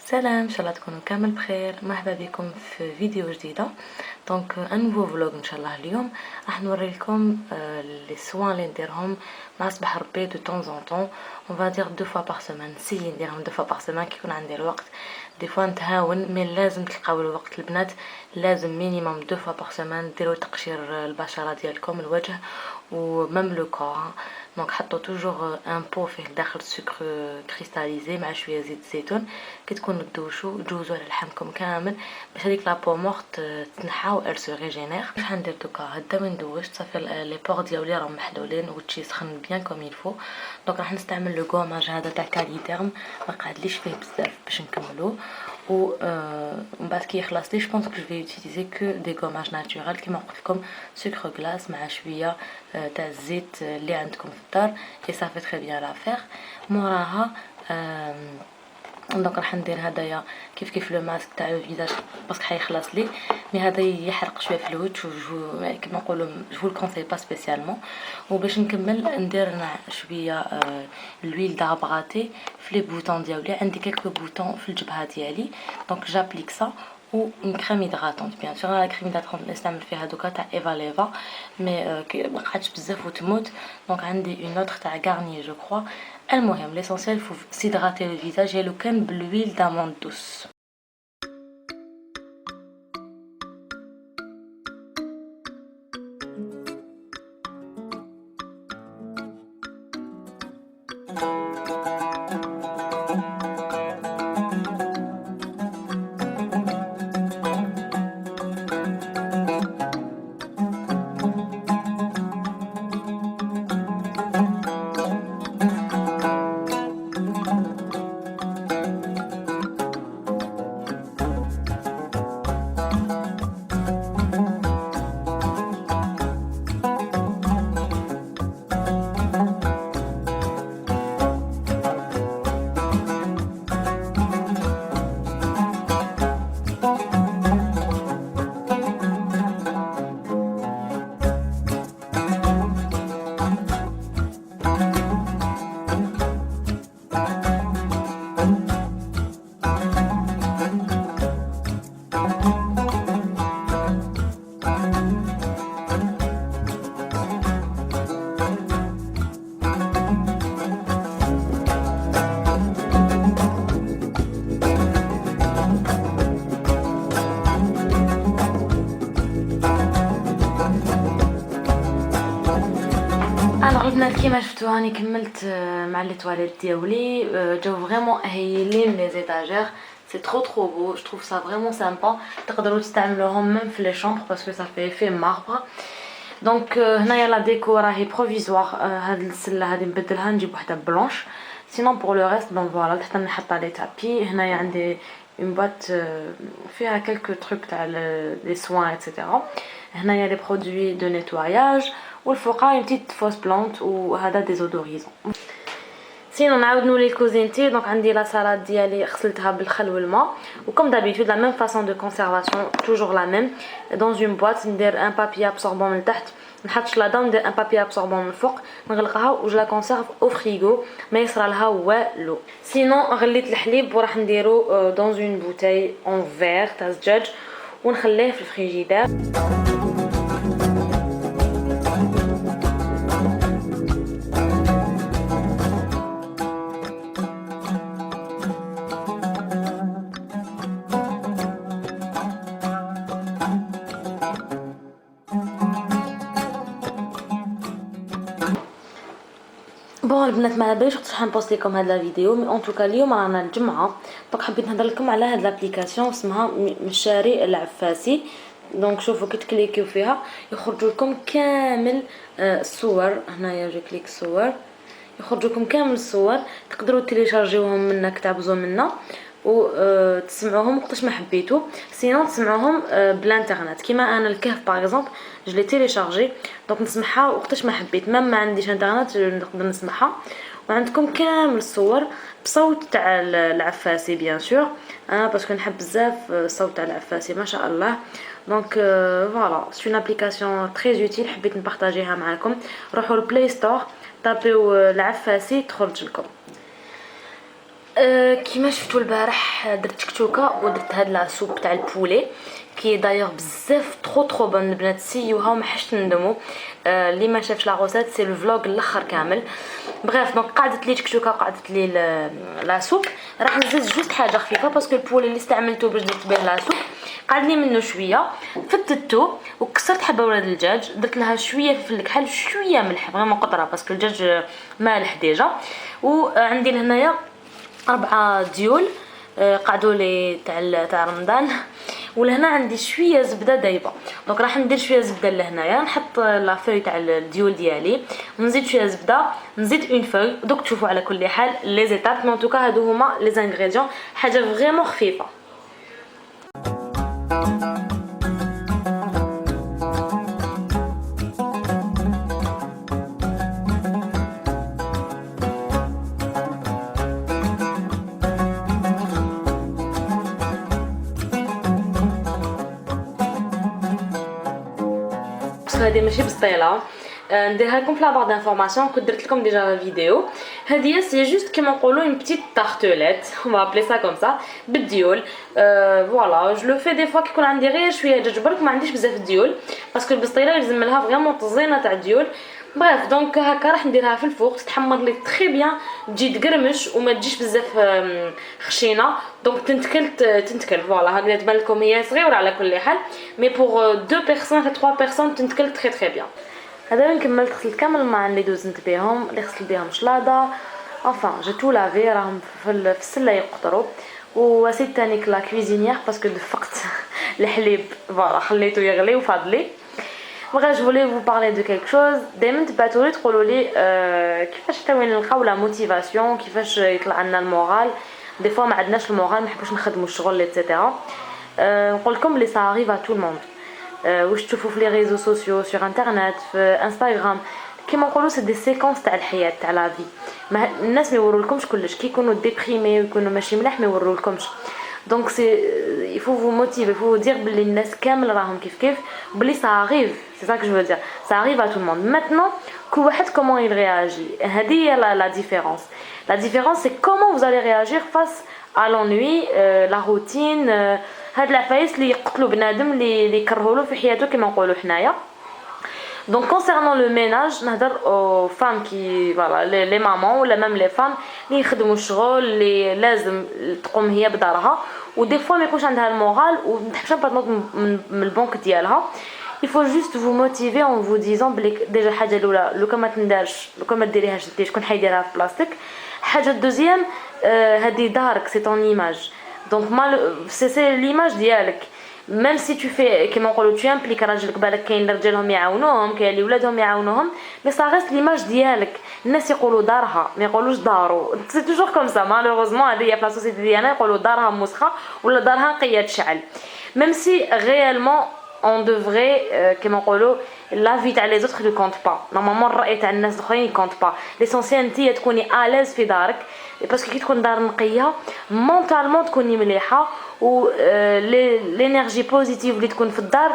سلام، ان شاء الله تكونوا كامل بخير. مرحبا بكم في فيديو جديده. دونك ان نوفو فلوغ ان شاء الله. اليوم راح نوري لكم لي سوان اللي نديرهم مع صباح ربي دو طون زون طون، اون فادير دو فوا باغ سيمين. نسيي نديرهم دو فوا باغ سيمين كي يكون عندي الوقت. دي فوا نتهاون، مي لازم تلقاو الوقت البنات، لازم مينيموم دو فوا باغ سيمين ديروا تقشير البشره ديالكم، الوجه ومام لو كور. دونك حطوا توجور ان بو فيه داخل سكر كريستاليزي مع شويه زيت الزيتون. كي تكونوا تدوشوا جوزوا على لحمكم كامل باش هذيك لابو مورت تنحى و ال سو ريجينير. واش غندير دوكا؟ هدا من دوشت صافي لي بور ديالي راهم محلولين وتشي سخن بيان كوم يلفو. دونك راح نستعمل لو غوماج هذا تاع كاليتيرم، ما قعدليش فيه بزاف باش نكملو. و من بعد كي يخلص لي جو بونس كو جو في يوتيليزي كو دي غوماج ناتورال كيما قلت لكم، سكر غلاس مع شويه تاع الزيت اللي عندكم في الدار اي صافي تري بيان لافير. موراها دونك راح ندير هدايا كيف لو ماسك تاع الفيزاج باسكو حيخلص لي، مي هذا يحرق شويه في الوجه كيما نقولوا جو الكونساي با سبيسيالمون. وباش نكمل ندير شويه لويل دابغاتي في لي بوطون ديالي. عندي كلكو بوطون في الجبهه ديالي، دونك جابليك سا و اون كريم هيدراتونت. بيان سور لا كريم هيدراتونت اللي نستعمل فيها دوكا تاع ايفا ليفا، مي ما قعدتش بزاف وتموت. دونك عندي اون اوتر تاع غارني جو كرو. المهم ليسونسيال فو سيدغاتي لو فيزاج لو كان بالويل داموند دوس. الوغ البنات كيما شفتوا هاني كملت مع لي تواليت ديالي. جاو فريمون هايلين لي زيتاجير، سي ترو بو. جو تروف سا فريمون سامبا. تقدروا تستعملوهم ميم في لي شامبر باسكو سا في ماربر. دونك هنايا لا ديكو راهي بروفيزوار. هاد السله هادي نبدلها نجيب وحده بلونش. سينون بور لو ريست بون فوالا حتى نحط لي تابي. هنايا عندي اون بوات فيها كلكو تروك تاع لي سوان ايتترا. هنايا لي برودوي دو نيتواياج، والفوقا اون بتيت فوس بلانت وهذا ديزودوريزون. سينو نعاود نولي الكوزينتي. دونك عندي لا سالاد ديالي غسلتها بالخل والماء، وكم دابيتود لا ميم فاصون دو كونسيرفاسيون توجور لا ميم. دون اون بواط ندير ان بابي ابسوربون من تحت، نحط شلاضه وندير ان بابي ابسوربون من الفوق، نغلقها وجو لا كونسيرف او فريغو ما يصرى لها والو. سينو غليت الحليب وراح نديرو دون اون بوتاي اون فير تاع الزجاج ونخليه في الفريجيدير. بون البنات ما على باليش كنت حنبوست لكم هاد لا فيديو، مي اون توكا اليوم رانا الجمعه. دونك حبيت نهضر لكم على هاد لابليكاسيون اسمها مشاري العفاسي. دونك شوفوا كي تكليكيو فيها يخرجوا لكم كامل الصور. هنايا جو كليك صور، يخرجوا لكم كامل الصور. تقدروا تيليشارجيوهم منا كتعبزوا منا وتسمعوهم وقتاش ما حبيتوا. سينون تسمعوهم بالانترنت كيما انا الكهف باغ اكزومبل جو لي تيليشارجي. دونك نسمعها وقتاش ما حبيت، ما عنديش انترنت نقدر نسمعها. وعندكم كامل الصور بصوت تاع العفاسي بيان سور. انا باسكو نحب بزاف الصوت تاع العفاسي ما شاء الله. دونك فوالا سي اون ابليكاسيون تري يوتيل، حبيت نبارطاجيها معكم. روحوا للبلاي ستور طابيو العفاسي تخرج لكم. كيما شفتوا البارح درت تكتوكه ودرت هاد لا سوب تاع البولي كي دايوغ بزاف ترو بون. البنات سيوها وما حش تندموا. اللي ما شافش لا غوسيت سي لو فلوغ الاخر كامل. بغيف دونك قعدت لي تكتوكه وقعدت لي لا سوب. راح نزيد جوست حاجه خفيفه باسكو البولي اللي استعملته باش درت به لا سوب قعد لي منه شويه. فتتو وكسرت حبه ولاد الدجاج درت لها شويه فلفل الكحل شويه ملح فريمون قطره باسكو الدجاج مالح ديجا. وعندي لهنايا 4 ديول قعدوا لي تاع رمضان. ولهنا عندي شويه زبده دايبه دونك راح ندير شويه زبده لهنايا نحط لا فوي تاع الديول ديالي ونزيد شويه زبده نزيد اون فوي. دوك تشوفوا على كل حال لي زيتاب مون توكا هادو هما لي انغريديون حاجه فريمون خفيفه. هذه ماشي بسطيله نديرها لكم في لابار دانفورماسيون كنت درت لكم ديجا فيديو. هذه سي جوست كيما نقولوا اون بتيت تارتوليت on va appeler ça comme ça بالديول. فوالا جو لو في دي فوا كيكون عندي غير شويه دجاج برك ما عنديش بزاف ديول باسكو البسطيله يلزم لها فريمون تزينه تاع الديول. بريف دونك هكا راح نديرها في الفوق تتحمر لي تري بيان تجي تقرمش وما تجيش بزاف خشينه دونك تنتكل فوالا هكذا تبان لكم هي صغيره على كل حال مي بور 2 بيرسون 3 بيرسون تنتكل تري بيان. هذا وين كملت غسلت كامل الماء اللي دوزنت بهم اللي غسلت بهم شلاضه enfin j'ai tout lavé راهم في السله يقطروا. وسيت تاني لا كويزينيير باسكو دفقت الحليب فوالا خليته يغلي وفاضلي. بغيت جو فولي فو بارلي دو كيلك شوز. دائما تبعتوا لي تقولوا لي كيفاش حتى وين نلقاو لا موتيفاسيون كيفاش يطلع لنا المورال. دي فوا ما عندناش المورال ما نحبوش نخدموا الشغل ايتترا. نقول لكم لي سا اريف ا تو الموند. واش تشوفوا في لي ريزو سوسيو سور انترنت في انستغرام كيما نقولوا سي دي سيكونس تاع الحياه تاع لا في. الناس ما يورولكمش كلش كي يكونوا ديبريمي ويكونوا ماشي ملاح ما يورولكمش. دونك سي il faut vous motiver faut vous dire بلي الناس كامل راهم كيف بلي ça arrive c'est ça que je veux dire ça arrive à tout le monde. Maintenant كل واحد comment il réagit هذه هي la différence c'est comment vous allez réagir face à l'ennui la routine هاد العفايس اللي يقتلوا بنادم اللي يكرهوا له في حياته كما نقولوا حنايا. Donc concernant le ménage نهضر aux femmes qui voilà les mamans ولا même les femmes اللي يخدموا الشغل اللي لازم تقوم هي بدارها ودي فوا ما يكونش عندها المورال ومتحبش تنوض من البنك ديالها. il faut juste vous motiver en vous disant بلي ديجا حاجه الاولى لو كان ما تندارش لو كان ما ديريهاش انت شكون حيديرها في بلاصتك. حاجه الدوزيام هذه دارك سي طون ايماج دونك سي ليماج ديالك même si tu fais كيما نقولوا tu impliques راجلك بالك كاين رجالهم يعاونوهم كاين اللي ولادهم يعاونوهم مي ça reste l'image ديالك. الناس يقولوا دارها ما يقولوش دارو سي توجور كوم سا مالوغوزمون هذه في لا سوسيتي ديالنا يقولوا دارها مسخه ولا دارها نقيه تشعل même si réellement on devrait كيما نقولوا la vie تاع les autres ne compte pas normalement الرأي تاع الناس الاخرين compte pas l'essentiel انتي تكوني à l'aise في دارك باسكو كي تكون دار نقيه مونطالمون تكوني مليحه و لينيرجي بوزيتيف اللي تكون في الدار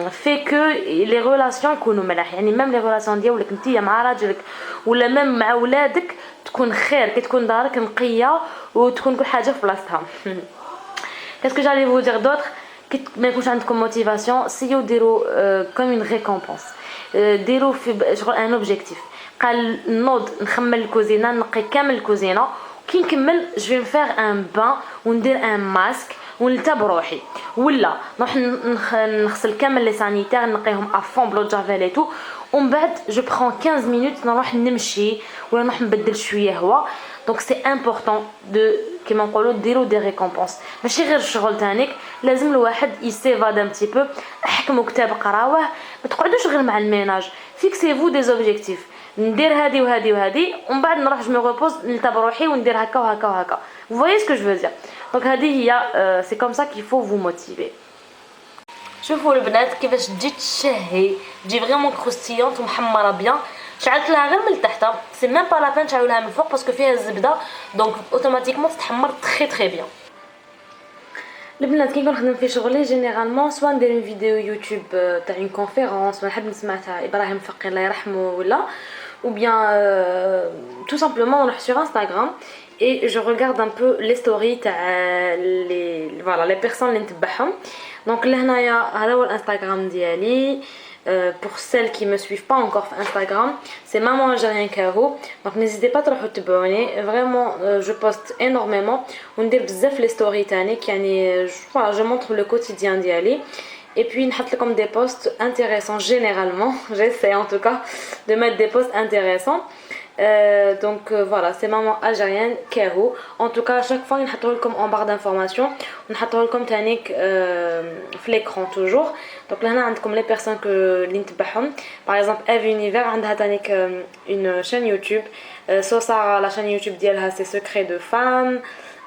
في كو لي ريلاسيون يكونوا ملاح يعني ميم لي ريلاسيون ديالك نتيا مع راجلك ولا ميم مع ولادك تكون خير كي تكون دارك نقيه وتكون كل حاجه في بلاصتها. كاسكو جالي فو دير دوطر كي ما يكونش عندكم موتيفاسيون سيو ديروا كوم اون ريكومبونس ديروا في شغل ان اوبجيكتيف. قال نوض نخمل الكوزينه نقي كامل الكوزينه كي نكمل جو في فير ان بان وندير ان ماسك ونلتب روحي ولا نروح نغسل كامل لي سانيتير نقيهم افون بلو جافيل اي تو ومن بعد جو برون 15 مينوت نروح نمشي ولا نروح نبدل شويه هوا. دونك سي امبورطون دو كيما نقولوا ديروا دي ريكومبونس ماشي غير الشغل تانيك لازم الواحد يسيفاد ان بتي بو. حكموا كتاب قراوه ما تقعدوش غير مع الميناج فيكسيفو دي زوبجيكتيف ندير هذه وهذه وهذه ومن بعد نروح جو ريبوز نلتب روحي وندير هكا وهكا وهكا. vous voyez ce que je veux dire. دونك هذه هي سي كوم سا qu'il faut vous motiver. شوفوا البنات كيفاش تجي تشهي تجي فريمون كروستيونط ومحمره بيان. شعلت لها غير من تحت سي ميم با لا بين تشعلوا لها من الفوق باسكو فيها الزبده دونك اوتوماتيكمون تتحمر تري بيان. البنات كي نخدم في شغلي جينيرالمون سوا ندير فيديو يوتيوب تاع اون كونفيرونس ولا نحب نسمع تاع ابراهيم فقير الله يرحمه ولا ou bien tout simplement on sur Instagram et je regarde un peu les stories تاع les personnes اللي نتبعهم. Donc لهنايا هذا هو الانستغرام ديالي. Pour celles qui me suivent pas encore sur Instagram, c'est Maman Algérien Caro. Donc n'hésitez pas à t'abonner. Vraiment, je poste énormément. On dit bzaf les stories تانيك يعني voilà, je montre le quotidien d'Ali. Et puis نحط لكم des posts intéressants généralement. J'essaie en tout cas de mettre des posts intéressants. Donc voilà, c'est Maman Algérienne Caro. En tout cas, à chaque fois, نحطه لكم en barre d'informations. ونحطه لكم تانيك في l'écran toujours. Donc là, عندكم les personnes que اللي نتبعهم. Par exemple, Eve Univers عندها تانيك une chaîne YouTube. Sosa, la chaîne YouTube ديالها c'est Secrets de femmes.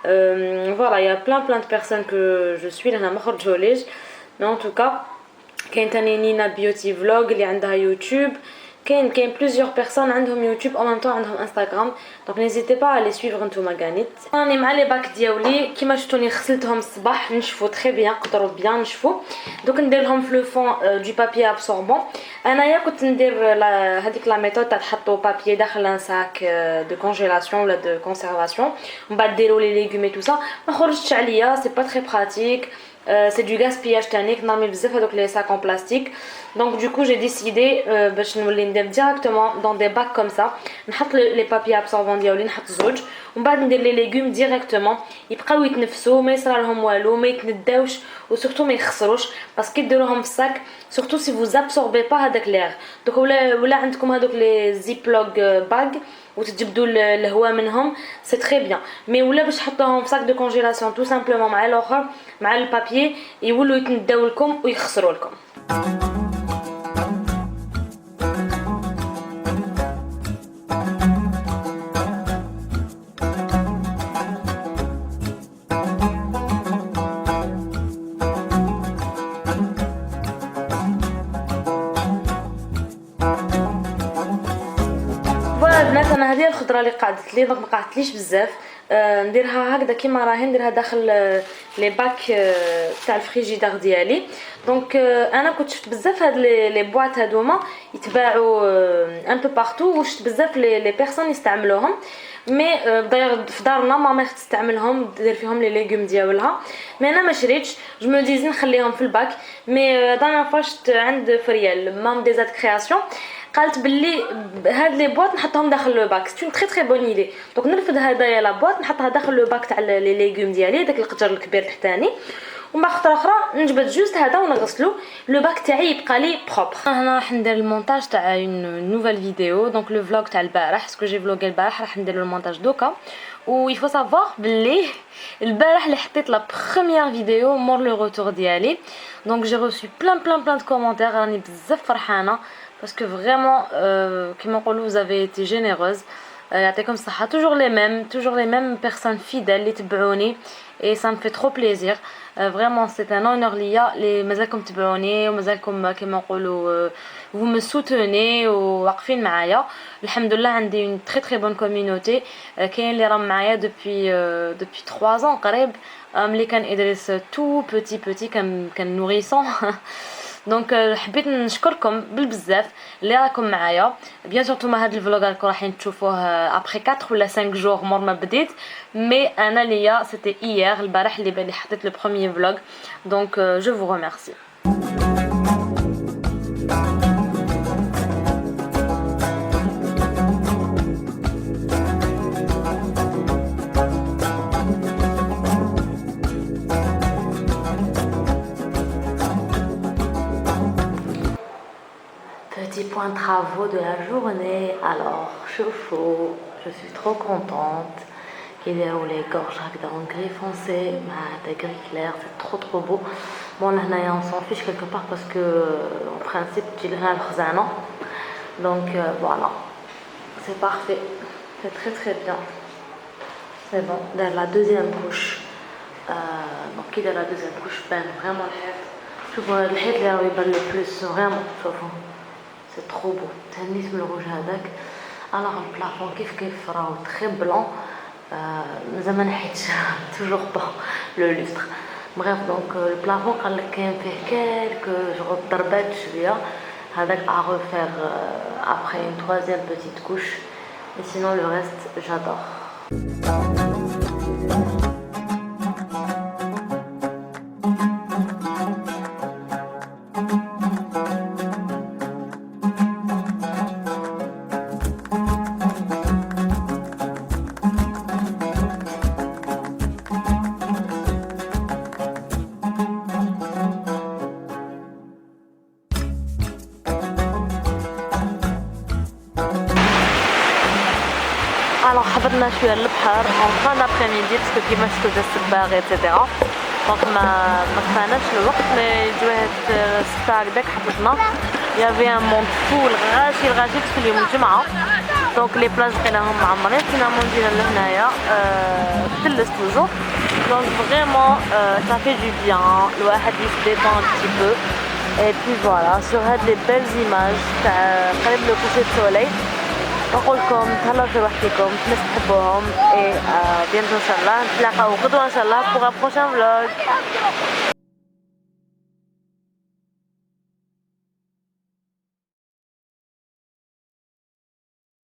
Voilà, il y a plein de personnes que je suis. أنا ما خرجوليش. Mais en tout cas, كاين تاني نينا بيوتي فلوج اللي عندها يوتيوب. كاين plusieurs personnes عندهم يوتيوب en même temps عندهم انستغرام. دونك n'hésitez pas à les suivre نتوما كانيت. راني مع لي باك ديالي كيما شفتوني غسلتهم الصباح نشفوا تري بيان قدروا بيان نشفوا. دوك ندير لهم في لو فون دو بابي ابسوربون. انايا كنت ندير هذيك لا ميثود تاع تحطوا بابي داخل ان ساك دو كونجيلاسيون ولا دو كونسيرفاسيون ومن بعد ديروا لي ليغوم اي تو سا. ما خرجتش عليا سي با تري براتيك. C'est du gaspillage تانيك نرمي بزاف هذوك لي ساك en plastique. Donc du coup j'ai décidé باش نولي ندير directement dans des bacs comme ça. نحط لي بابي ابسوربون ديالي نحط زوج ومن بعد ندير لي ليغوم ديريكتومون يبقاو يتنفسوا ما يصرى لهم والو ما يتنداوش وسورتو ما يخسروش باسكو ديروهم في الساك سورتو سي فوز ابسوربي با هذاك لير. دوك ولا عندكم هذوك لي زيبلوغ باغ وتجبدوا الهواء منهم سي تري بيان. مي ولا باش تحطوهم في ساك دو كونجيلاسيون تو سامبلومون مع الاخر مع البابي يولوا يتنداو لكم ويخسروا لكم. البنات انا هذه الخضره اللي قعدت لي دونك ما قعدتليش بزاف. نديرها هكذا كيما راهي نديرها داخل لي باك تاع الفريجيدار ديالي. دونك انا كنت شفت بزاف هاد لي بواط هادوما يتباعوا ان بو بارتو وشفت بزاف لي بيرسون يستعملوهم. مي داير في دارنا ماما تستعملهم دير فيهم لي ليغوم ديالها. مي انا ما شريتش جو مو ديزي نخليهم في الباك. مي دانا فاشت عند فريال مام دي زاد كرياسيون قالت باللي هاد لي بواط نحطهم داخل لو باك سي اون تري تري بون ايدي. دونك نرفد هدايا لا بواط نحطها داخل لو باك تاع لي ليغوم ديالي داك القجر الكبير تحتاني ومن بعد خطره اخرى نجبد جوست هذا ونغسلو لو باك تاعي يبقى لي بروبر. هنا راح ندير المونتاج تاع اون نوفيل فيديو دونك لو فلوغ تاع البارح سكو جي فلوغي البارح راح ندير المونتاج دوكا. و il faut savoir باللي البارح اللي حطيت لا بروميير فيديو مور لو روتور ديالي دونك جي ريسو بلان دو كومونتير راني بزاف فرحانه parce que vraiment comme vous avez été généreuse. يعطيكم الصحة. toujours les mêmes personnes fidèles اللي تبعوني et ça me fait trop plaisir. Vraiment c'est un honneur ليا اللي مازالكم تبعوني ومازالكم كما نقولوا vous me soutenez وواقفين معايا. الحمد لله عندي une très très bonne communauté. كاين اللي راهم معايا depuis 3 ans قريب ملي كان إدريس tout petit كان nourrisson. دونك حبيت نشكركم بالبزاف اللي راكم معايا. بيان سور نتوما هاد الفلوغ راكم رايحين تشوفوه ابري 4 ولا 5 جور مور ما بديت. مي انا ليا سيتي ايير البارح اللي بالي حطيت لو بروميير فلوغ. دونك جو فو ريميرسي. Petit point de travaux de la journée. Alors, chauffe-eau, je suis trop contente. Il y a où les gorges en gris foncé, des gris clairs, c'est trop beau. Bon là on s'en fiche quelque part parce que en principe tu le khazana. Donc voilà, c'est parfait, c'est très bien. C'est bon. Dans la deuxième couche, donc il y a la deuxième couche, ben vraiment le hat. Je vois le hat là où il brille le plus, vraiment, chauffe-eau. C'est trop beau. تهنيت من الروج هذاك. alors le plafond كيف راهو très blanc. مازال ما نحيتش toujours pas le lustre. bref donc le plafond قال لك كاين فيه كالك ضربات شويه هذاك à refaire après une troisième petite couche et sinon le reste j'adore. Alors حضرنا شويه للبحر en fin d'après-midi parce que كيما شفتو جا الصباغ ايتترا دونك ما كفاناش الوقت مي جوات 6 هكداك حبطنا يافي ان موند فول غاشي في اليوم الجمعه دونك لي بلاج لقيناهم معمرين فينامون جينا لهنايا تلس توجور دونك فريمون ça fait du bien الواحد يسديتون un petit peu et puis voilà sur هاد لي belles images تاع قريب لو coucher de soleil نقول لكم تهلاو في وحدكم ناس تحبوهم اي بيانتو ان شاء الله نتلاقاو غدوه ان شاء الله pour un prochain vlog.